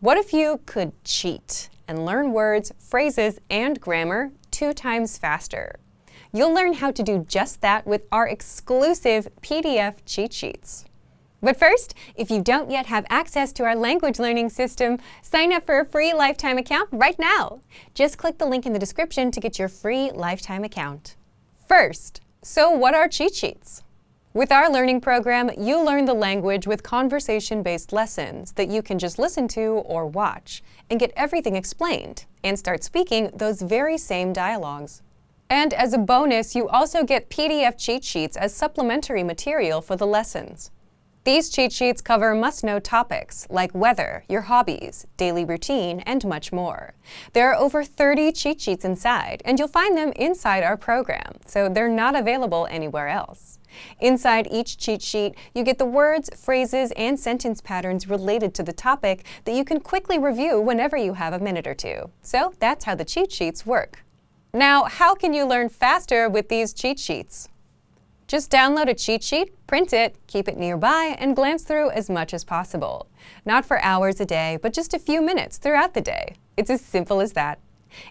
What if you could cheat and learn words, phrases, and grammar 2 times faster? You'll learn how to do just that with our exclusive PDF cheat sheets. But first, if you don't yet have access to our language learning system, sign up for a free lifetime account right now. Just click the link in the description to get your free lifetime account. First, so what are cheat sheets? With our learning program, you learn the language with conversation-based lessons that you can just listen to or watch and get everything explained and start speaking those very same dialogues. And as a bonus, you also get PDF cheat sheets as supplementary material for the lessons. These cheat sheets cover must-know topics like weather, your hobbies, daily routine, and much more. There are over 30 cheat sheets inside, and you'll find them inside our program, so they're not available anywhere else. Inside each cheat sheet, you get the words, phrases, and sentence patterns related to the topic that you can quickly review whenever you have a minute or two. So that's how the cheat sheets work. Now, how can you learn faster with these cheat sheets? Just download a cheat sheet, print it, keep it nearby, and glance through as much as possible. Not for hours a day, but just a few minutes throughout the day. It's as simple as that.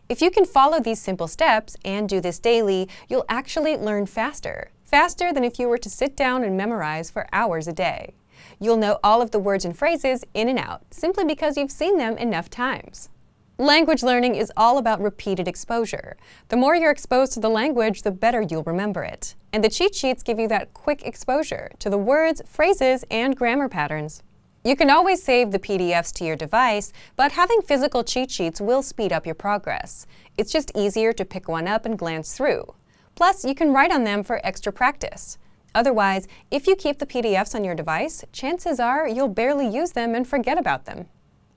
If you can follow these simple steps and do this daily, you'll actually learn faster. Faster than if you were to sit down and memorize for hours a day. You'll know all of the words and phrases in and out, simply because you've seen them enough times. Language learning is all about repeated exposure. The more you're exposed to the language, the better you'll remember it. And the cheat sheets give you that quick exposure to the words, phrases, and grammar patterns. You can always save the PDFs to your device, but having physical cheat sheets will speed up your progress. It's just easier to pick one up and glance through. Plus, you can write on them for extra practice. Otherwise, if you keep the PDFs on your device, chances are you'll barely use them and forget about them.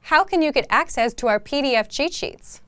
How can you get access to our PDF cheat sheets?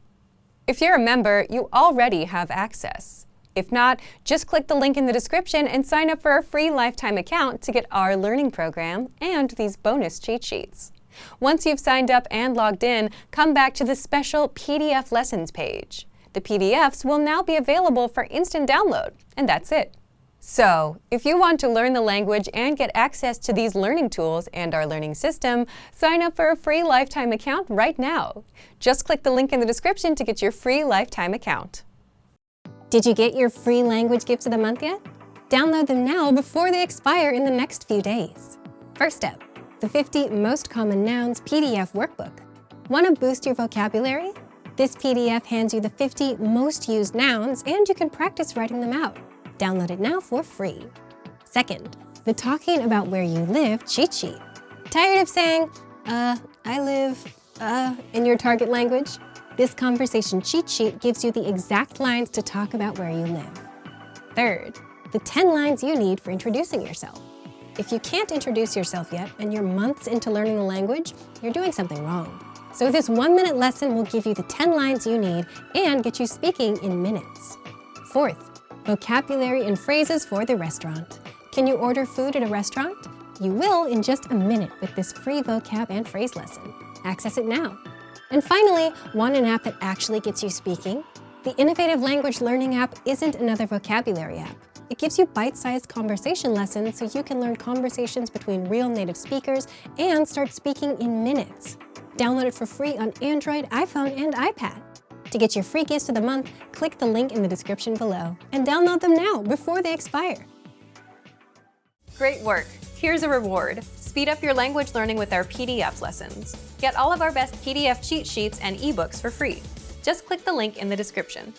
If you're a member, you already have access. If not, just click the link in the description and sign up for a free lifetime account to get our learning program and these bonus cheat sheets. Once you've signed up and logged in, come back to the special PDF lessons page. The PDFs will now be available for instant download, and that's it. So, if you want to learn the language and get access to these learning tools and our learning system, sign up for a free lifetime account right now. Just click the link in the description to get your free lifetime account. Did you get your free language gifts of the month yet? Download them now before they expire in the next few days. First up, the 50 Most Common Nouns PDF Workbook. Want to boost your vocabulary? This PDF hands you the 50 most used nouns, and you can practice writing them out. Download it now for free. Second, the Talking About Where You Live cheat sheet. Tired of saying, I live, in your target language? This conversation cheat sheet gives you the exact lines to talk about where you live. Third, the 10 lines you need for introducing yourself. If you can't introduce yourself yet and you're months into learning the language, you're doing something wrong. So this 1-minute lesson will give you the 10 lines you need and get you speaking in minutes. Fourth, vocabulary and phrases for the restaurant. Can you order food at a restaurant? You will in just a minute with this free vocab and phrase lesson. Access it now. And finally, want an app that actually gets you speaking? The Innovative Language Learning app isn't another vocabulary app. It gives you bite-sized conversation lessons so you can learn conversations between real native speakers and start speaking in minutes. Download it for free on Android, iPhone, and iPad. To get your free gifts of the month, click the link in the description below and download them now before they expire. Great work! Here's a reward. Speed up your language learning with our PDF lessons. Get all of our best PDF cheat sheets and ebooks for free. Just click the link in the description.